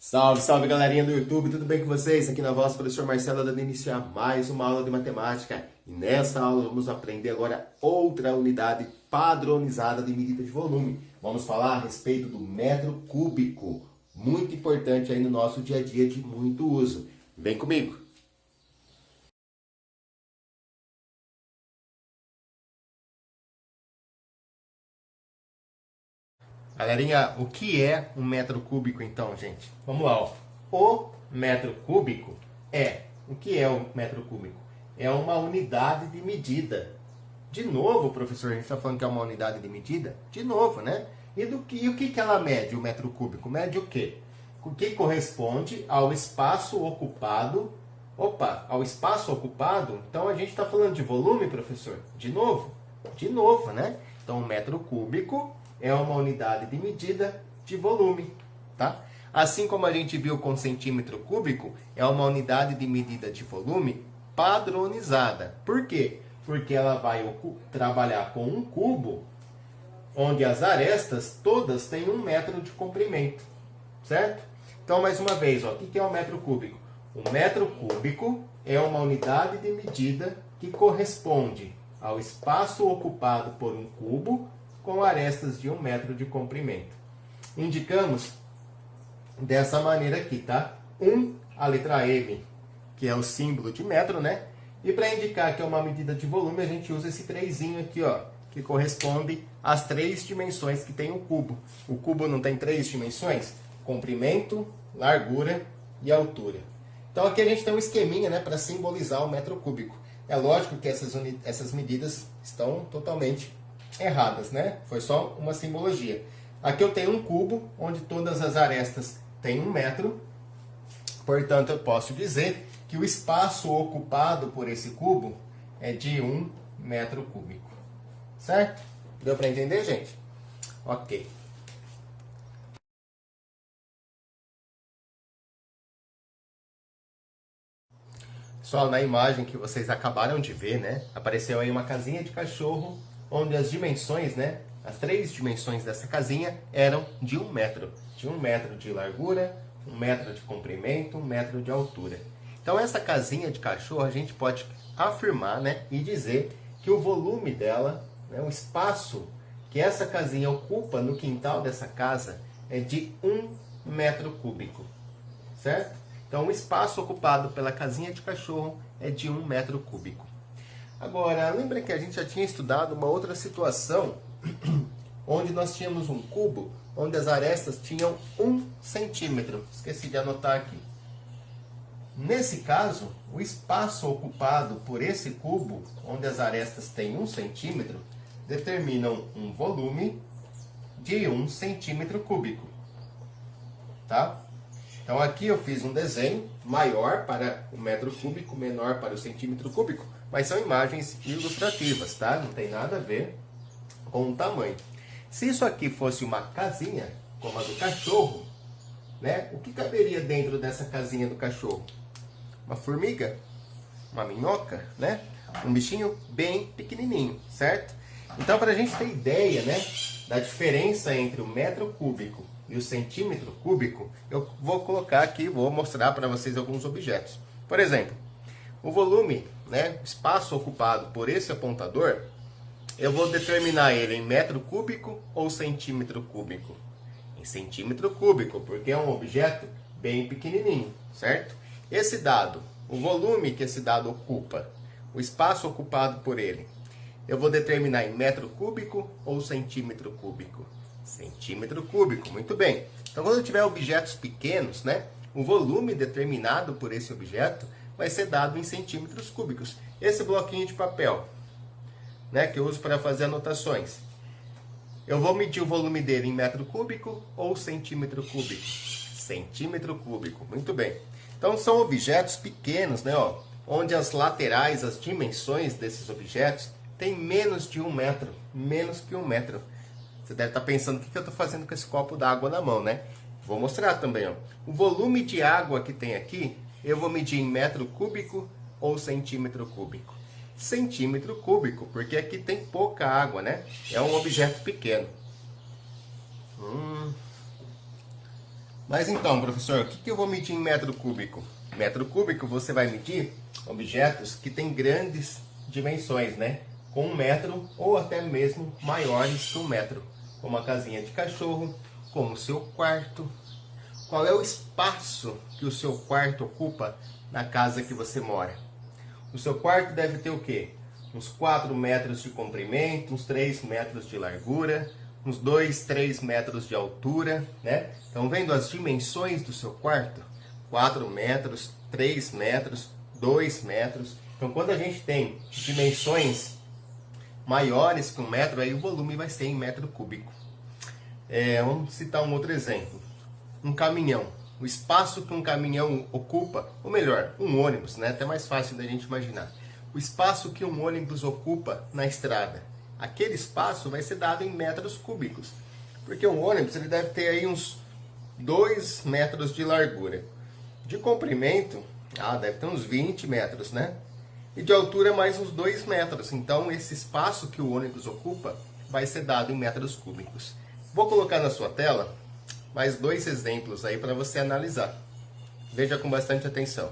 Salve, salve galerinha do YouTube, tudo bem com vocês? Aqui na voz do professor Marcelo dando início a mais uma aula de matemática. E nessa aula vamos aprender agora outra unidade padronizada de medida de volume. Vamos falar a respeito do metro cúbico, muito importante aí no nosso dia a dia de muito uso. Vem comigo! Galerinha, o que é um metro cúbico então, gente? Vamos lá, ó. O metro cúbico o que é o metro cúbico? É uma unidade de medida. De novo, professor, a gente está falando que é uma unidade de medida? De novo, né? E o que ela mede, o metro cúbico? Mede o quê? O que corresponde ao espaço ocupado. Opa, ao espaço ocupado? Então a gente está falando de volume, professor? De novo? De novo, né? Então o metro cúbico é uma unidade de medida de volume, tá? Assim como a gente viu com centímetro cúbico, é uma unidade de medida de volume padronizada. Por quê? Porque ela vai trabalhar com um cubo onde as arestas todas têm 1 metro de comprimento, certo? Então, mais uma vez, ó, o que é um metro cúbico? Um metro cúbico é uma unidade de medida que corresponde ao espaço ocupado por um cubo com arestas de 1 metro de comprimento. Indicamos dessa maneira aqui, tá? A letra M, que é o símbolo de metro, né? E para indicar que é uma medida de volume, a gente usa esse 3 aqui, ó, que corresponde às 3 dimensões que tem o cubo. O cubo não tem 3 dimensões? Comprimento, largura e altura. Então aqui a gente tem um esqueminha, né, para simbolizar o metro cúbico. É lógico que essas medidas estão totalmente erradas, né? Foi só uma simbologia. Aqui eu tenho um cubo onde todas as arestas têm 1 metro. Portanto, eu posso dizer que o espaço ocupado por esse cubo é de 1 metro cúbico. Certo? Deu para entender, gente? Ok. Pessoal, na imagem que vocês acabaram de ver, né? Apareceu aí uma casinha de cachorro, onde as dimensões, né? As 3 dimensões dessa casinha eram de 1 metro. De 1 metro de largura, 1 metro de comprimento, 1 metro de altura. Então, essa casinha de cachorro, a gente pode afirmar, né? E dizer que o volume dela, né, o espaço que essa casinha ocupa no quintal dessa casa é de 1 metro cúbico. Certo? Então, o espaço ocupado pela casinha de cachorro é de 1 metro cúbico. Agora, lembra que a gente já tinha estudado uma outra situação onde nós tínhamos um cubo onde as arestas tinham 1 centímetro. Esqueci de anotar aqui. Nesse caso, o espaço ocupado por esse cubo, onde as arestas têm 1 centímetro, determinam um volume de 1 centímetro cúbico. Tá? Então aqui eu fiz um desenho maior para o metro cúbico, menor para o centímetro cúbico, mas são imagens ilustrativas, tá? Não tem nada a ver com o tamanho. Se isso aqui fosse uma casinha, como a do cachorro, né? O que caberia dentro dessa casinha do cachorro? Uma formiga? Uma minhoca, né? Um bichinho bem pequenininho, certo? Então, para a gente ter ideia, né, da diferença entre o metro cúbico e o centímetro cúbico, eu vou colocar aqui, vou mostrar para vocês alguns objetos. Por exemplo, o volume, né, espaço ocupado por esse apontador, eu vou determinar ele em metro cúbico ou centímetro cúbico? Em centímetro cúbico, porque é um objeto bem pequenininho, certo? Esse dado, o volume que esse dado ocupa, o espaço ocupado por ele, eu vou determinar em metro cúbico ou centímetro cúbico? Centímetro cúbico, muito bem. Então, quando eu tiver objetos pequenos, né, o volume determinado por esse objeto vai ser dado em centímetros cúbicos. Esse bloquinho de papel, né, que eu uso para fazer anotações, eu vou medir o volume dele em metro cúbico ou centímetro cúbico? Centímetro cúbico, muito bem. Então, são objetos pequenos, né, ó, onde as laterais, as dimensões desses objetos têm menos de 1 metro, menos que 1 metro. Você deve estar pensando, o que eu estou fazendo com esse copo d'água na mão, né? Vou mostrar também, ó. O volume de água que tem aqui, eu vou medir em metro cúbico ou centímetro cúbico? Centímetro cúbico, porque aqui tem pouca água, né? É um objeto pequeno. Mas então, professor, o que eu vou medir em metro cúbico? Metro cúbico você vai medir objetos que têm grandes dimensões, né? Com 1 metro ou até mesmo maiores que 1 metro. Como a casinha de cachorro, como o seu quarto. Qual é o espaço que o seu quarto ocupa na casa que você mora? O seu quarto deve ter o quê? Uns 4 metros de comprimento, uns 3 metros de largura, uns 2, 3 metros de altura, né? Estão vendo as dimensões do seu quarto? 4 metros, 3 metros, 2 metros. Então, quando a gente tem dimensões maiores que 1 metro, aí o volume vai ser em metro cúbico. Vamos citar um outro exemplo. Um caminhão. O espaço que um caminhão ocupa, ou melhor, um ônibus, né? Até mais fácil da gente imaginar. O espaço que um ônibus ocupa na estrada. Aquele espaço vai ser dado em metros cúbicos. Porque um ônibus ele deve ter aí uns 2 metros de largura. De comprimento, deve ter uns 20 metros, né? E de altura mais uns 2 metros. Então esse espaço que o ônibus ocupa vai ser dado em metros cúbicos. Vou colocar na sua tela mais 2 exemplos aí para você analisar. Veja com bastante atenção.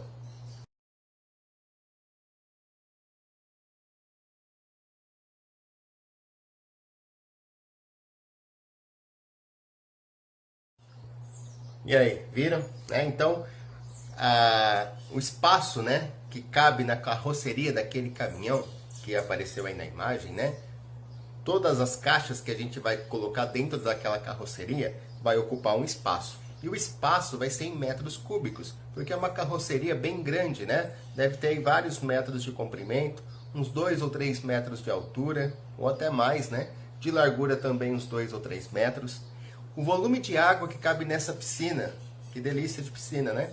E aí, viram? Então, o espaço, né, que cabe na carroceria daquele caminhão que apareceu aí na imagem, né? Todas as caixas que a gente vai colocar dentro daquela carroceria vai ocupar um espaço. E o espaço vai ser em metros cúbicos, porque é uma carroceria bem grande, né? Deve ter aí vários metros de comprimento, uns 2 ou 3 metros de altura, ou até mais, né? De largura também uns 2 ou 3 metros. O volume de água que cabe nessa piscina, que delícia de piscina, né?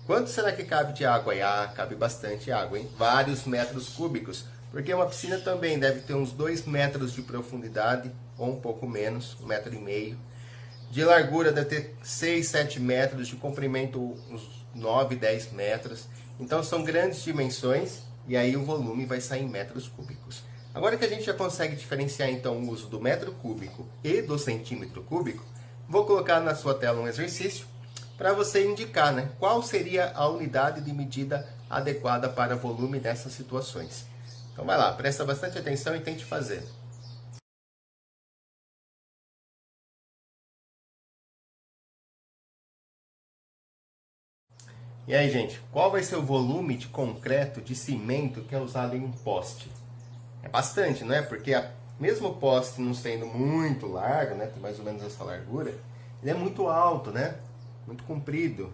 Quanto será que cabe de água aí? Cabe bastante água, hein? Vários metros cúbicos. Porque uma piscina também deve ter uns 2 metros de profundidade, ou um pouco menos, 1,5 m. De largura deve ter 6, 7 metros, de comprimento uns 9, 10 metros. Então são grandes dimensões e aí o volume vai sair em metros cúbicos. Agora que a gente já consegue diferenciar então o uso do metro cúbico e do centímetro cúbico, vou colocar na sua tela um exercício para você indicar, né, qual seria a unidade de medida adequada para volume nessas situações. Então vai lá, presta bastante atenção e tente fazer. E aí, gente, qual vai ser o volume de concreto, de cimento que é usado em um poste? É bastante, não é? Porque mesmo o poste não sendo muito largo, né, tem mais ou menos essa largura, ele é muito alto, né? Muito comprido.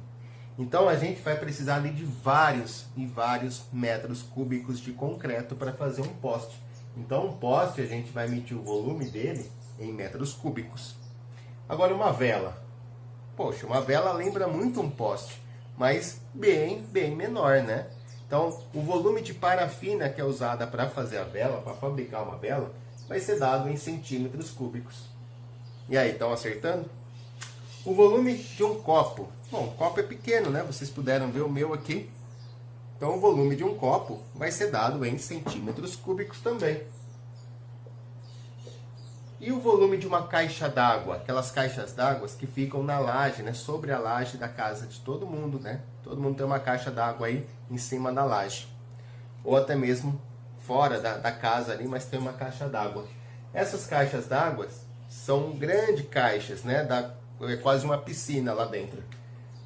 Então a gente vai precisar ali de vários e vários metros cúbicos de concreto para fazer um poste. Então um poste a gente vai medir o volume dele em metros cúbicos. Agora uma vela. Poxa, uma vela lembra muito um poste, mas bem menor, né? Então o volume de parafina que é usada para fazer a vela, para fabricar uma vela, vai ser dado em centímetros cúbicos. E aí, estão acertando? O volume de um copo. Bom, o copo é pequeno, né? Vocês puderam ver o meu aqui. Então, o volume de um copo vai ser dado em centímetros cúbicos também. E o volume de uma caixa d'água? Aquelas caixas d'água que ficam na laje, né? Sobre a laje da casa de todo mundo, né? Todo mundo tem uma caixa d'água aí em cima da laje. Ou até mesmo fora da casa ali, mas tem uma caixa d'água. Essas caixas d'água são grandes caixas, né? É quase uma piscina lá dentro.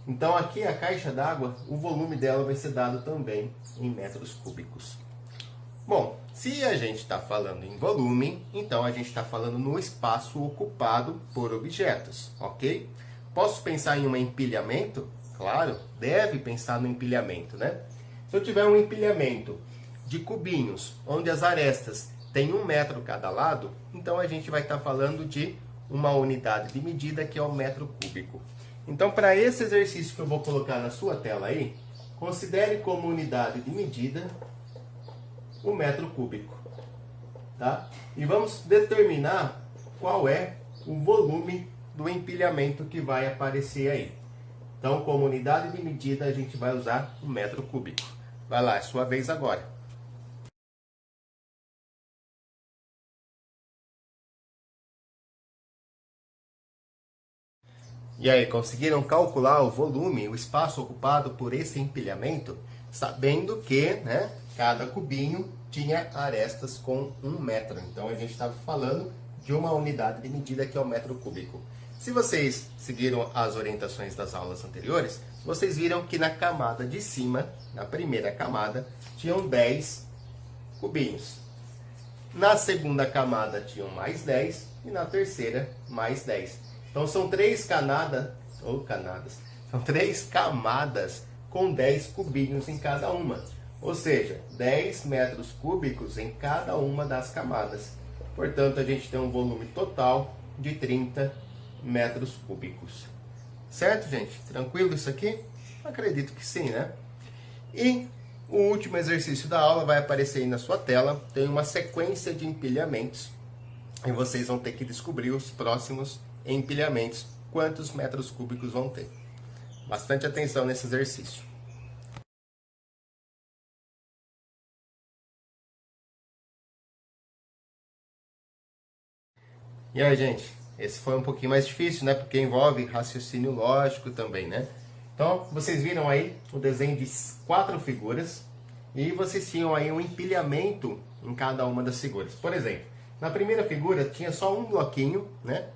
Então aqui a caixa d'água, o volume dela vai ser dado também em metros cúbicos. Bom, se a gente está falando em volume, então a gente está falando no espaço ocupado por objetos, ok? Posso pensar em um empilhamento? Claro, deve pensar no empilhamento, né? Se eu tiver um empilhamento de cubinhos, onde as arestas têm 1 metro cada lado, então a gente vai estar falando de uma unidade de medida que é o metro cúbico. Então, para esse exercício que eu vou colocar na sua tela aí, considere como unidade de medida o metro cúbico, tá? E vamos determinar qual é o volume do empilhamento que vai aparecer aí. Então, como unidade de medida, a gente vai usar o metro cúbico. Vai lá, é sua vez agora. E aí, conseguiram calcular o volume, o espaço ocupado por esse empilhamento, sabendo que, né, cada cubinho tinha arestas com 1 metro. Então a gente estava falando de uma unidade de medida que é o metro cúbico. Se vocês seguiram as orientações das aulas anteriores, vocês viram que na camada de cima, na primeira camada, tinham 10 cubinhos. Na segunda camada tinham mais 10 e na terceira mais 10. Então são são 3 camadas com 10 cubinhos em cada uma. Ou seja, 10 metros cúbicos em cada uma das camadas. Portanto, a gente tem um volume total de 30 metros cúbicos. Certo, gente? Tranquilo isso aqui? Acredito que sim, né? E o último exercício da aula vai aparecer aí na sua tela. Tem uma sequência de empilhamentos. E vocês vão ter que descobrir os próximos empilhamentos. Quantos metros cúbicos vão ter. Bastante atenção nesse exercício. E aí, gente, esse foi um pouquinho mais difícil, né? Porque envolve raciocínio lógico também, né? Então, vocês viram aí o desenho de 4 figuras e vocês tinham aí um empilhamento em cada uma das figuras. Por exemplo, na primeira figura tinha só um bloquinho, né?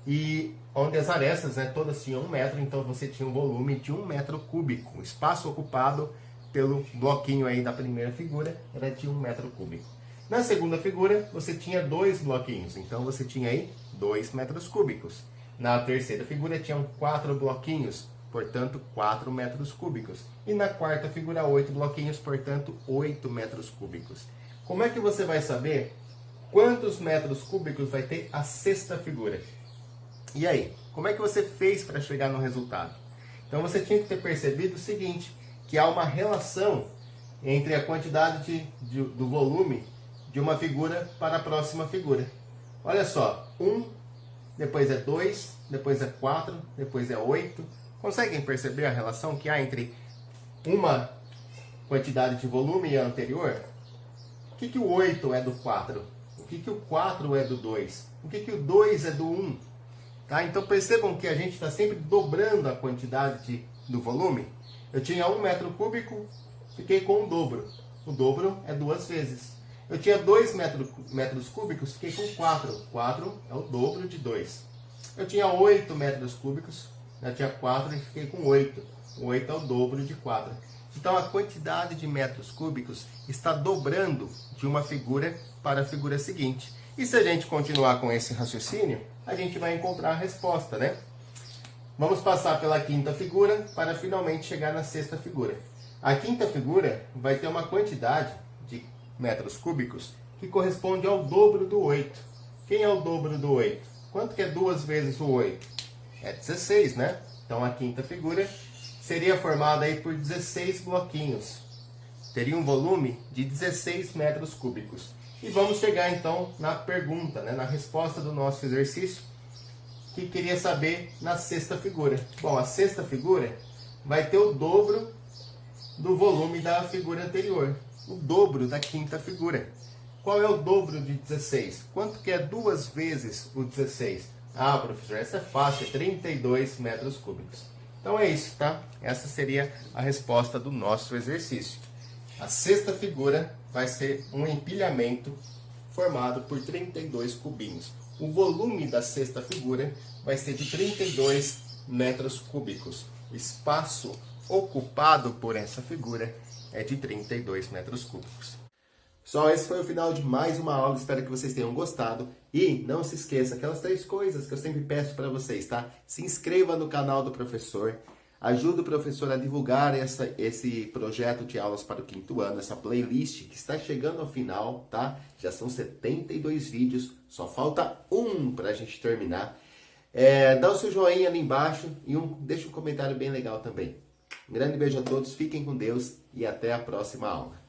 E onde as arestas, né, todas tinham 1 metro, então você tinha um volume de 1 metro cúbico. O espaço ocupado pelo bloquinho aí da primeira figura era de 1 metro cúbico. Na segunda figura, você tinha 2 bloquinhos, então você tinha aí 2 metros cúbicos. Na terceira figura, tinham 4 bloquinhos, portanto, 4 metros cúbicos. E na quarta figura, 8 bloquinhos, portanto, 8 metros cúbicos. Como é que você vai saber quantos metros cúbicos vai ter a sexta figura? E aí, como é que você fez para chegar no resultado? Então, você tinha que ter percebido o seguinte, que há uma relação entre a quantidade do volume de uma figura para a próxima figura. Olha só, 1, depois é 2, depois é 4, depois é 8. Conseguem perceber a relação que há entre uma quantidade de volume e a anterior? O que o 8 é do 4? O que o 4 é do 2? O que o 2 é do 1? Tá? Então percebam que a gente está sempre dobrando a quantidade do volume. Eu tinha 1 metro cúbico, fiquei com o dobro. O dobro é 2 vezes. Eu tinha 2 metros cúbicos, fiquei com 4. 4 é o dobro de 2. Eu tinha 8 metros cúbicos, eu tinha 4 e fiquei com 8. 8 é o dobro de 4. Então a quantidade de metros cúbicos está dobrando de uma figura para a figura seguinte. E se a gente continuar com esse raciocínio, a gente vai encontrar a resposta, né? Vamos passar pela quinta figura para finalmente chegar na sexta figura. A quinta figura vai ter uma quantidade de metros cúbicos que corresponde ao dobro do 8. Quem é o dobro do 8? Quanto que é 2 vezes o 8? É 16, né? Então a quinta figura seria formada aí por 16 bloquinhos. Teria um volume de 16 metros cúbicos. E vamos chegar então na pergunta, né? Na resposta do nosso exercício, que queria saber na sexta figura. Bom, a sexta figura vai ter o dobro do volume da figura anterior. O dobro da quinta figura. Qual é o dobro de 16? Quanto que é 2 vezes o 16? Ah, professor, essa é fácil, é 32 metros cúbicos. Então é isso, tá? Essa seria a resposta do nosso exercício. A sexta figura vai ser um empilhamento formado por 32 cubinhos. O volume da sexta figura vai ser de 32 metros cúbicos. O espaço ocupado por essa figura é de 32 metros cúbicos. Pessoal, esse foi o final de mais uma aula. Espero que vocês tenham gostado. E não se esqueça, aquelas 3 coisas que eu sempre peço para vocês, tá? Se inscreva no canal do professor. Ajude o professor a divulgar esse projeto de aulas para o 5º ano, essa playlist que está chegando ao final, tá? Já são 72 vídeos, só falta um para a gente terminar. Dá o seu joinha ali embaixo e deixa um comentário bem legal também. Um grande beijo a todos, fiquem com Deus e até a próxima aula.